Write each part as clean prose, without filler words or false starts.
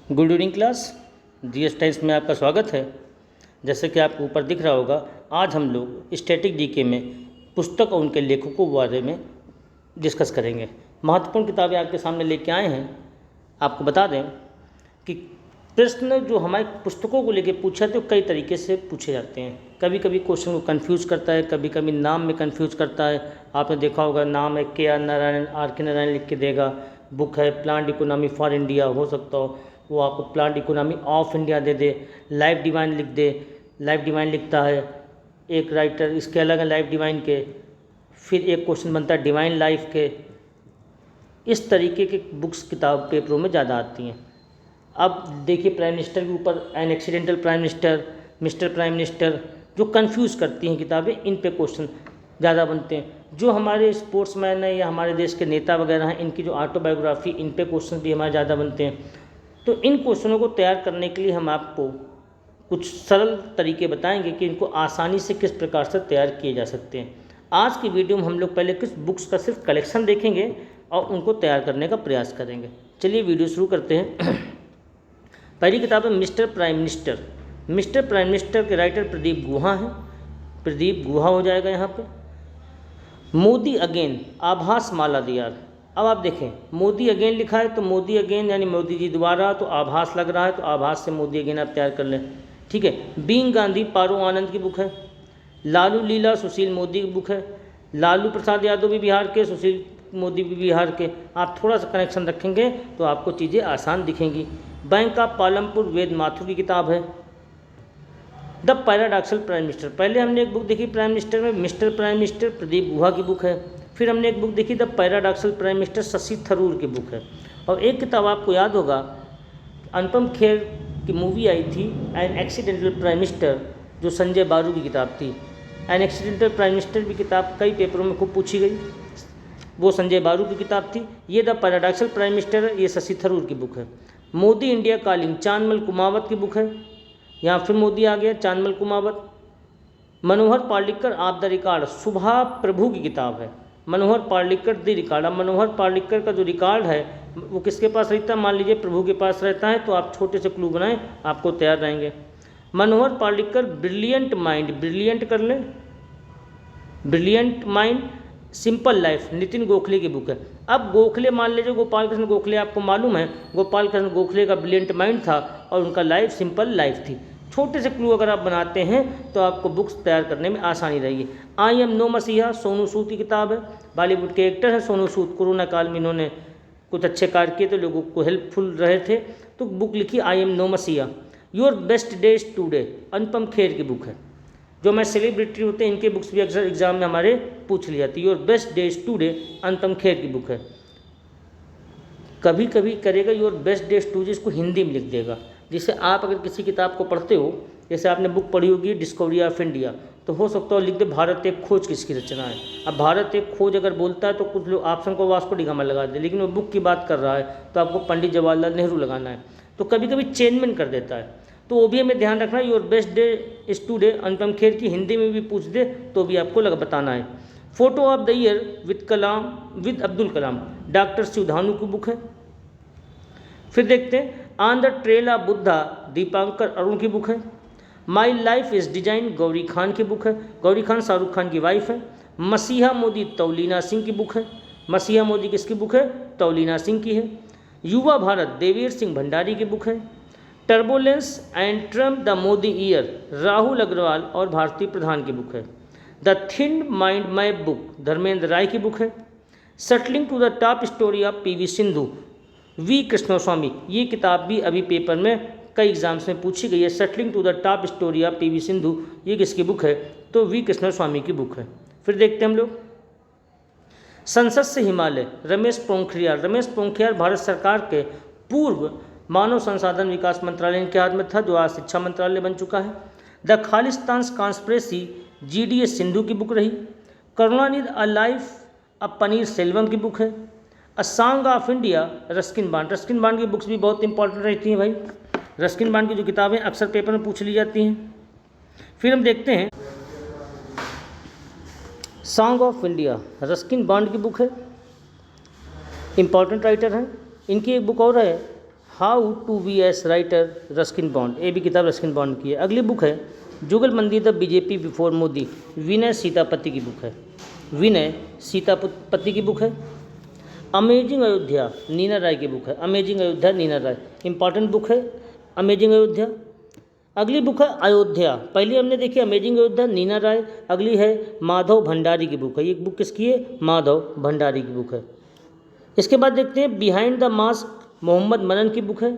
Good evening class. GS times में आपका स्वागत है। जैसे कि आपको ऊपर दिख रहा होगा, आज हम लोग स्टैटिक जीके में पुस्तक और उनके लेखकों के बारे में डिस्कस करेंगे। महत्वपूर्ण किताबें आपके सामने लेके आए हैं। आपको बता दें कि प्रश्न जो हमारे पुस्तकों को लेके पूछा तो कई तरीके से पूछे जाते हैं। कभी कभी क्वेश्चन को कंफ्यूज करता है, कभी कभी नाम में कंफ्यूज करता है। आपने देखा होगा, नाम है के नारायण लिख के देगा। बुक है प्लांट इकोनॉमी फॉर इंडिया, हो सकता हो वो आपको plant economy of India they they. Life divine लिख दे, लाइफ डिवाइन लिखता है एक राइटर, इसके अलग है लाइफ डिवाइन के। फिर एक क्वेश्चन बनता है डिवाइन लाइफ के। इस तरीके के बुक्स किताब पेपरों में ज़्यादा आती हैं। अब देखिए, प्राइम मिनिस्टर के ऊपर an accidental prime minister, mister prime minister, जो कंफ्यूज करती हैं किताबें, इन पे क्वेश्चन ज़्यादा बनते हैं। जो हमारे स्पोर्ट्समैन हैं या हमारे देश के नेता वगैरह हैं, इनकी जो ऑटोबायोग्राफी, इन पे क्वेश्चन भी हमारे ज़्यादा बनते हैं। तो इन क्वेश्चनों को तैयार करने के लिए हम आपको कुछ सरल तरीके बताएंगे कि इनको आसानी से किस प्रकार से तैयार किए जा सकते हैं। आज की वीडियो में हम लोग पहले कुछ बुक्स का सिर्फ कलेक्शन देखेंगे और उनको तैयार करने का प्रयास करेंगे। चलिए वीडियो शुरू करते हैं। पहली किताब है mister prime minister. Mister prime minister के राइटर प्रदीप गुहा हैं। प्रदीप गुहा हो जाएगा यहाँ पे। मोदी अगेन, आभास माला दियार। अब आप देखें, मोदी अगेन लिखा है तो मोदी अगेन यानी मोदी जी दोबारा, तो आभास लग रहा है तो आभास से मोदी अगेन आप तैयार कर लें। ठीक है। बीइंग गांधी पारो आनंद की बुक है। लालू लीला सुशील मोदी की बुक है। लालू प्रसाद यादव भी बिहार के, सुशील मोदी भी बिहार के। आप थोड़ा सा कनेक्शन रखेंगे तो आपको चीज़ें आसान दिखेंगी। बैंक ऑफ पालमपुर वेद माथुर की किताब है। द पैराडॉक्सल प्राइम मिनिस्टर, पहले हमने एक बुक देखी प्राइम मिनिस्टर में, मिस्टर प्राइम मिनिस्टर, प्रदीप गुहा की बुक है। फिर हमने एक बुक देखी the paradoxical prime minister, Shashi Tharoor की बुक है। और एक किताब आपको याद होगा, अनुपम खेर की मूवी आई थी एन एक्सीडेंटल प्राइम मिनिस्टर, जो संजय बारू की किताब थी। एन एक्सीडेंटल प्राइम मिनिस्टर की किताब कई पेपरों में खूब पूछी गई, वो संजय बारू की किताब थी। ये द पैराडॉक्सल प्राइम मिनिस्टर है, ये शशि थरूर की बुक है। मोदी इंडिया कॉलिंग, चांदमल कुमावत की बुक है। यहाँ फिर मोदी आ गया, चांदमल कुमावत। मनोहर पार्लिकर ऑफ द रिकॉर्ड, सुभा प्रभु की किताब है। मनोहर पार्लिकर द रिकॉर्ड। अब मनोहर पार्लिकर का जो रिकॉर्ड है वो किसके पास रहता है? मान लीजिए प्रभु के पास रहता है, तो आप छोटे से क्लू बनाएं, आपको तैयार रहेंगे। मनोहर पार्लिकर ब्रिलियंट माइंड, ब्रिलियंट कर लें, brilliant mind, simple life, Nitin Gokhale की बुक है। अब गोखले, मान लीजिए गोपाल कृष्ण गोखले, आपको मालूम है गोपाल कृष्ण गोखले का ब्रिलियंट माइंड था और उनका लाइफ सिंपल लाइफ थी। छोटे से क्लू अगर आप बनाते हैं तो आपको बुक्स तैयार करने में आसानी रहेगी। आई एम नो मसीहा, सोनू सूद की किताब है। बॉलीवुड के एक्टर हैं सोनू सूद। कोरोना काल में इन्होंने कुछ अच्छे कार्य किए थे, लोगों को हेल्पफुल रहे थे, तो बुक लिखी आई एम नो मसीहा। Your best days today, Anupam Kher की बुक है। जो मैं सेलिब्रिटी होते हैं इनके बुक्स भी अक्सर एग्जाम में हमारे पूछ ली जाती है। Your best days today, Anupam Kher की बुक है। कभी कभी करेगा योर बेस्ट डेज टूडे, इसको हिंदी में लिख देगा। जिससे आप अगर किसी किताब को पढ़ते हो, जैसे आपने बुक पढ़ी होगी डिस्कवरी ऑफ इंडिया, तो हो सकता है लिख दे भारत एक खोज किसकी रचना है। अब भारत एक खोज अगर बोलता है तो कुछ लोग ऑप्शन को वास्को डिगामा लगा दे, लेकिन वो बुक की बात कर रहा है तो आपको पंडित जवाहरलाल नेहरू लगाना है। तो कभी कभी चेंजमेंट कर देता है, तो वो भी हमें ध्यान रखना है। Your best day is today, Anupam Kher की हिंदी में भी पूछ दे तो भी आपको बताना है। Photo of the year with Kalam, with Abdul Kalam, doctor Sivathanu की बुक है। फिर देखते हैं on the trail of Buddha, Dipankar Arun की बुक है। My life is design, Gauri Khan की बुक है। गौरी खान शाहरुख खान की वाइफ है। मसीहा मोदी, तौलीना सिंह की बुक है। मसीहा मोदी किसकी बुक है? तौलीना सिंह की है। युवा भारत, देवेर सिंह भंडारी की बुक है। Turbulence and Trump the Modi year, Rahul Agarwal और भारतीय प्रधान की बुक है। The thin mind map book, Dharmendra Rai की बुक है। Settling to the top story of PV Sindhu, V Krishnaswamy, ये किताब भी अभी पेपर में कई एग्जाम्स में पूछी गई है। Settling to the top story of PV Sindhu, ये किसकी बुक है? तो वी कृष्णस्वामी की बुक है। फिर देखते हैं हम लोग संसद से हिमालय, रमेश पोखरियाल। रमेश पोखरियाल भारत सरकार के पूर्व मानव संसाधन विकास मंत्रालय के हाथ में था, जो आज शिक्षा मंत्रालय बन चुका है। The Khalistan conspiracy, GDS Sindhu की बुक रही। Karunanidhi a life of paneer Selvam की बुक है। A song of India, Ruskin bond. Ruskin Bond की बुक्स भी बहुत इंपॉर्टेंट रहती हैं भाई। रस्किन बांड की जो किताबें अक्सर पेपर में पूछ ली जाती हैं। फिर हम देखते हैं song of India, Ruskin Bond की बुक है, इंपॉर्टेंट राइटर हैं। इनकी एक बुक और है, how to be as writer Ruskin Bond, ये भी किताब रस्किन बॉन्ड की है। अगली बुक है जुगलबंदी द बीजेपी बिफोर मोदी, विनय सीतापति की बुक है। विनय सीतापति की बुक है। अमेजिंग अयोध्या नीना राय की बुक है। अमेजिंग अयोध्या नीना राय इंपॉर्टेंट बुक है अमेजिंग अयोध्या। अगली बुक है अयोध्या, पहले हमने देखी अमेजिंग अयोध्या नीना राय, अगली है माधव भंडारी की बुक है। ये बुक किसकी है? माधव भंडारी की बुक है। इसके बाद देखते हैं बिहाइंड द मास्क मोहम्मद मनन की बुक है।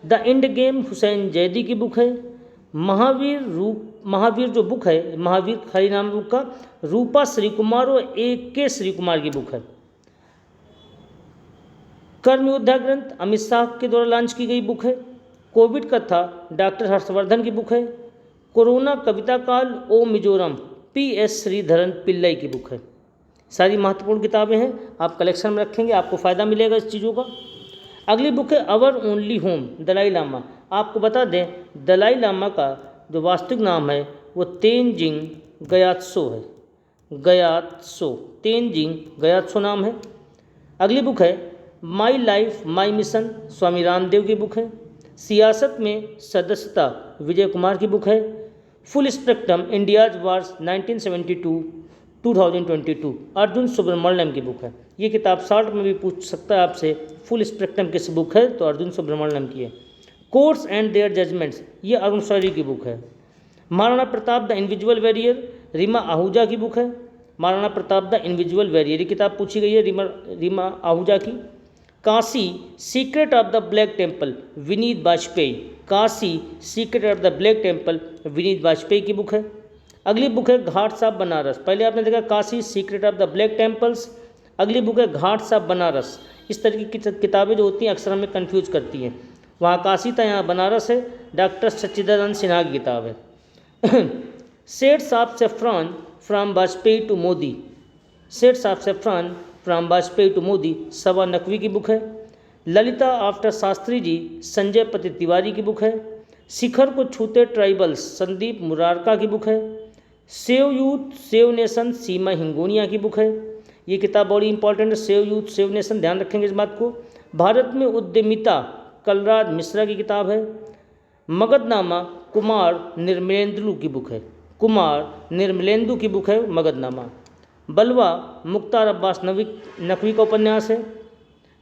The end game Hussain Zaidi की बुक है। महावीर जो बुक है, महावीर खाली नाम बुक का, रूपा श्री कुमार और AK श्री कुमार की बुक है। कर्म योद्धा ग्रंथ अमित शाह के द्वारा लॉन्च की गई बुक है। कोविड कथा डॉक्टर हर्षवर्धन की बुक है। कोरोना कविता काल ओ मिजोरम PS श्रीधरन पिल्लई की बुक है। सारी महत्वपूर्ण किताबें हैं, आप कलेक्शन में रखेंगे, आपको फ़ायदा मिलेगा इस चीज़ों का। अगली बुक है अवर ओनली होम दलाई लामा। आपको बता दें दलाई लामा का जो वास्तविक नाम है वो तेनजिंग गयात्सो है। गयात्सो, तेनजिंग गयात्सो नाम है। अगली बुक है my life my mission Swami Ramdev की बुक है। सियासत में सदस्यता विजय कुमार की बुक है। Full spectrum India's wars 1972-2022 Arjun Subrahmanyam की बुक है। ये किताब शॉर्ट में भी पूछ सकता है आपसे, फुल स्पेक्ट्रम किस बुक है, तो अर्जुन सुब्रमण्यम की है। कोर्ट्स एंड देयर जजमेंट्स ये अरुण शौरी की बुक है। Maharana Pratap the individual warrior Reema Ahuja की बुक है। Maharana Pratap the individual warrior ये किताब पूछी गई है रीमा आहूजा की। Kashi secret of the black temple Vineet Vajpayee, Kashi secret of the black temple Vineet Vajpayee की बुक है। अगली बुक है घाट्स ऑफ बनारस। पहले आपने देखा Kashi secret of the black temples, अगली बुक है घाट्स ऑफ बनारस। इस तरह की किताबें जो होती हैं अक्सर हमें कंफ्यूज करती हैं। वहाँ काशी था, यहाँ बनारस है। डॉक्टर सच्चिदानंद सिन्हा की किताब है। Shades of saffron from Vajpayee to Modi, shades of saffron from Vajpayee to Modi Saba Naqvi की बुक है। ललिता आफ्टर शास्त्री जी संजय पति तिवारी की बुक है। शिखर को छूते ट्राइबल्स संदीप मुरारका की बुक है। सेव यूथ सेव नेशन सीमा हिंगोनिया की बुक है। ये किताब बड़ी इंपॉर्टेंट है, सेव यूथ सेव नेशन, ध्यान रखेंगे इस बात को। भारत में उद्यमिता कलराज मिश्रा की किताब है। मगधनामा कुमार निर्मलेंदु की बुक है। कुमार निर्मलेंदु की बुक है मगधनामा। बलवा मुख्तार अब्बास नकवी का उपन्यास है।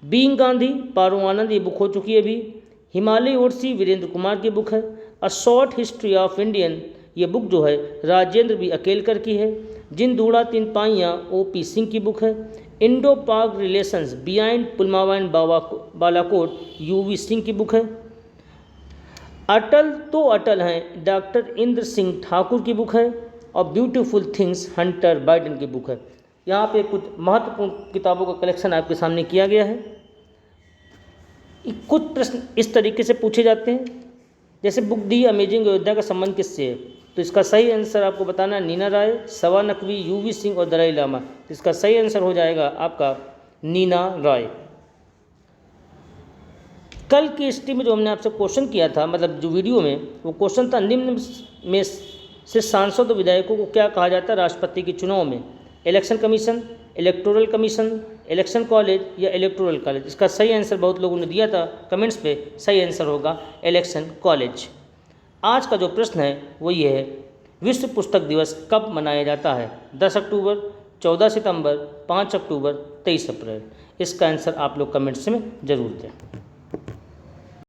बीइंग गांधी पारो आनंद ये बुक हो चुकी है अभी। हिमालय ओडसी वीरेंद्र कुमार की बुक है। A short history of Indian ये बुक जो है राजेंद्र बी अकेलकर की है। जिन धूड़ा तीन पाइयाँ OP सिंह की बुक है। इंडो पाक relations behind Pulwama and Balakot UV Singh की बुक है। अटल तो अटल हैं डॉक्टर इंद्र सिंह ठाकुर की बुक है। और ब्यूटीफुल थिंग्स हंटर बाइडन की बुक है। यहाँ पे कुछ महत्वपूर्ण किताबों का कलेक्शन आपके सामने किया गया है। कुछ प्रश्न इस तरीके से पूछे जाते हैं, जैसे बुक दी अमेजिंग अयोध्या का संबंध किससे है, तो इसका सही आंसर आपको बताना है नीना राय, सवा नकवी, UV सिंह और दलाई लामा। तो इसका सही आंसर हो जाएगा आपका नीना राय। कल की हिस्ट्री में जो हमने आपसे क्वेश्चन किया था, मतलब जो वीडियो में, वो क्वेश्चन था निम्न में से सांसद और विधायकों को क्या कहा जाता है राष्ट्रपति के चुनाव में? Election commission, electoral commission, election college या इलेक्टोरल कॉलेज। इसका सही आंसर बहुत लोगों ने दिया था कमेंट्स पे, सही आंसर होगा इलेक्शन कॉलेज। आज का जो प्रश्न है वो ये है, विश्व पुस्तक दिवस कब मनाया जाता है? 10 अक्टूबर, 14 सितंबर, 5 अक्टूबर, 23 अप्रैल। इसका आंसर आप लोग कमेंट्स में जरूर दें।